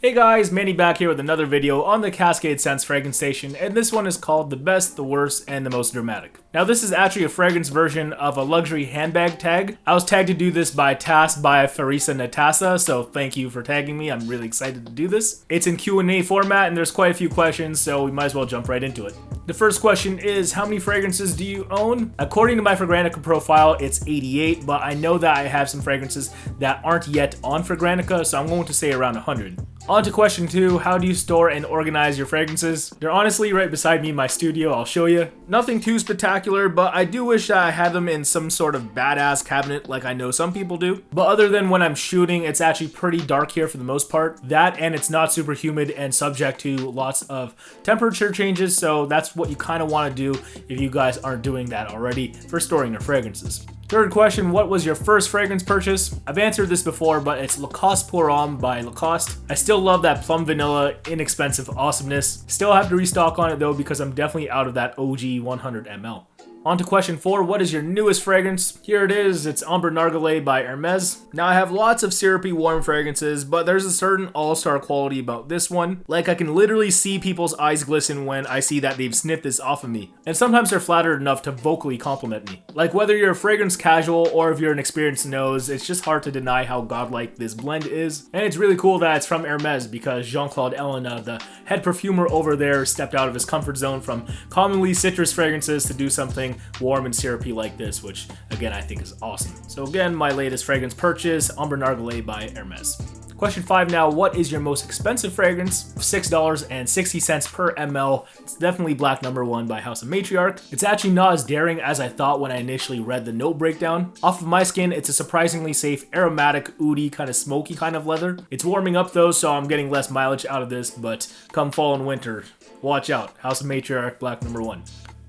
Hey guys, Manny back here with another video on the CascadeScents fragrance station, and this one is called The Best, the Worst, and the Most Dramatic. Now this is actually a fragrance version of a luxury handbag tag. I was tagged to do this by Tass by Ferisa Natassa, so thank you for tagging me. I'm really excited to do this. It's in Q&A format and there's quite a few questions, so we might as well jump right into it. The first question is, how many fragrances do you own? According to my Fragrantica profile, it's 88, but I know that I have some fragrances that aren't yet on Fragrantica, so I'm going to say around 100. On to question 2, how do you store and organize your fragrances? They're honestly right beside me in my studio, I'll show you. Nothing too spectacular, but I do wish that I had them in some sort of badass cabinet like I know some people do. But other than when I'm shooting, it's actually pretty dark here for the most part. That and it's not super humid and subject to lots of temperature changes, so that's what you kind of want to do if you guys aren't doing that already for storing your fragrances. Third question, what was your first fragrance purchase? I've answered this before, but it's Lacoste Pour Homme by Lacoste. I still love that plum vanilla, inexpensive awesomeness. Still have to restock on it though because I'm definitely out of that OG 100 ml. On to question 4, what is your newest fragrance? Here it is, it's Ambre Narguilé by Hermès. Now I have lots of syrupy warm fragrances, but there's a certain all-star quality about this one. Like I can literally see people's eyes glisten when I see that they've sniffed this off of me. And sometimes they're flattered enough to vocally compliment me. Like whether you're a fragrance casual or if you're an experienced nose, it's just hard to deny how godlike this blend is. And it's really cool that it's from Hermès because Jean-Claude Ellena, the head perfumer over there, stepped out of his comfort zone from commonly citrus fragrances to do something warm and syrupy like this, which again I think is awesome. So again, my latest fragrance purchase, Ambre Narguilé by Hermès. Question 5 now, what is your most expensive fragrance? $6.60 per ml. It's definitely Black No. 1 by House of Matriarch. It's actually not as daring as I thought when I initially read the note breakdown. Off of my skin, it's a surprisingly safe, aromatic, oudy, kind of smoky kind of leather. It's warming up though, so I'm getting less mileage out of this, but come fall and winter, watch out. House of Matriarch, Black No. 1.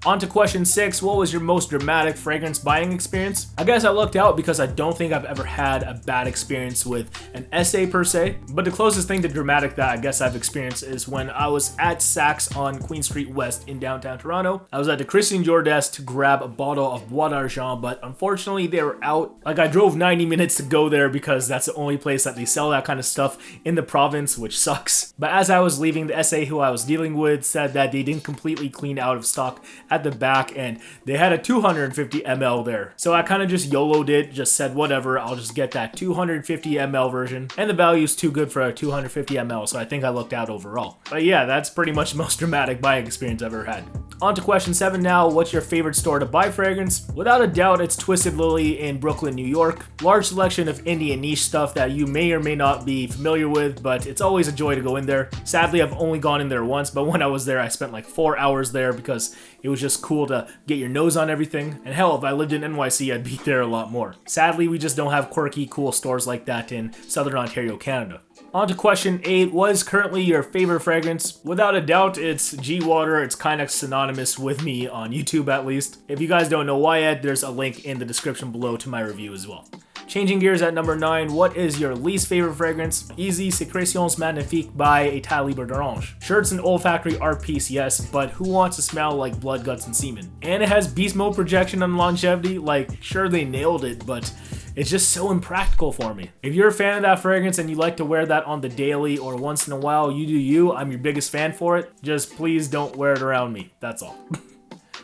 On to question 6, what was your most dramatic fragrance buying experience? I guess I lucked out because I don't think I've ever had a bad experience with an essay per se, but the closest thing to dramatic that I guess I've experienced is when I was at Saks on Queen Street West in downtown Toronto. I was at the Christian Dior desk to grab a bottle of Bois d'Argent, but unfortunately they were out. Like I drove 90 minutes to go there because that's the only place that they sell that kind of stuff in the province, which sucks. But as I was leaving, the essay who I was dealing with said that they didn't completely clean out of stock at the back and they had a 250 ml there. So I kind of just YOLO'd it, just said whatever, I'll just get that 250 ml version. And the value is too good for a 250 ml, so I think I looked out overall. But yeah, that's pretty much the most dramatic buying experience I've ever had. On to question 7 now, what's your favorite store to buy fragrance? Without a doubt, it's Twisted Lily in Brooklyn, New York. Large selection of indie and niche stuff that you may or may not be familiar with, but it's always a joy to go in there. Sadly, I've only gone in there once, but when I was there, I spent like 4 hours there because it was just cool to get your nose on everything. And hell, if I lived in NYC, I'd be there a lot more. Sadly, we just don't have quirky, cool stores like that in Southern Ontario, Canada. On to question 8, what is currently your favorite fragrance? Without a doubt, it's G-Water. It's kind of synonymous with me on YouTube at least. If you guys don't know why yet, there's a link in the description below to my review as well. Changing gears at number 9, what is your least favorite fragrance? Easy, Sécrétions Magnifiques by État Libre d'Orange. Sure, it's an olfactory art piece, yes, but who wants to smell like blood, guts, and semen? And it has beast mode projection and longevity. Like, sure, they nailed it, but it's just so impractical for me. If you're a fan of that fragrance and you like to wear that on the daily or once in a while, you do you. I'm your biggest fan for it. Just please don't wear it around me. That's all.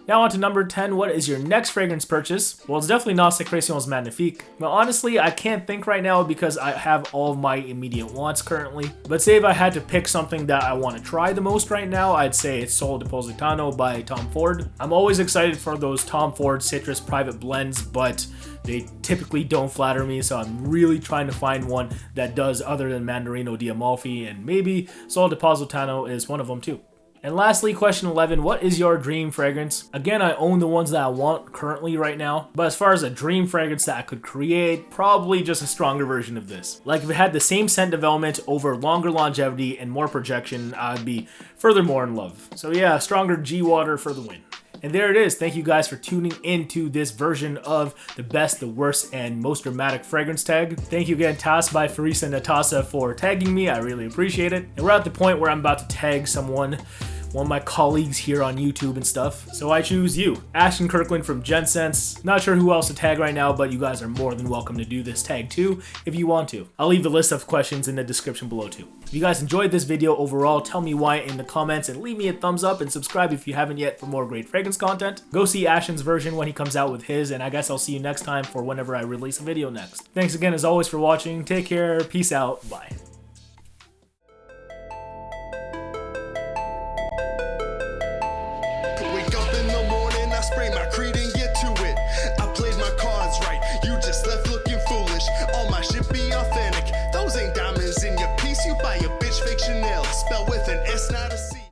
Now on to number 10, what is your next fragrance purchase? Well, it's definitely not Sécrétions Magnifiques. Well, honestly, I can't think right now because I have all of my immediate wants currently. But say if I had to pick something that I want to try the most right now, I'd say it's Sol de Positano by Tom Ford. I'm always excited for those Tom Ford citrus private blends, but they typically don't flatter me, so I'm really trying to find one that does other than Mandarino di Amalfi, and maybe Sol de Positano is one of them too. And lastly, question 11, what is your dream fragrance? Again, I own the ones that I want currently right now, but as far as a dream fragrance that I could create, probably just a stronger version of this. Like if it had the same scent development over longer longevity and more projection, I'd be furthermore in love. So yeah, stronger G-Water for the win. And there it is. Thank you guys for tuning into this version of the best, the worst, and most dramatic fragrance tag. Thank you again, Tass by Ferisa Natassa, for tagging me. I really appreciate it. And we're at the point where I'm about to tag someone one of my colleagues here on YouTube and stuff. So I choose you, Ashton Kirkland from Gents. Not sure who else to tag right now, but you guys are more than welcome to do this tag too if you want to. I'll leave the list of questions in the description below too. If you guys enjoyed this video overall, tell me why in the comments and leave me a thumbs up and subscribe if you haven't yet for more great fragrance content. Go see Ashton's version when he comes out with his, and I guess I'll see you next time for whenever I release a video next. Thanks again as always for watching. Take care, peace out, bye.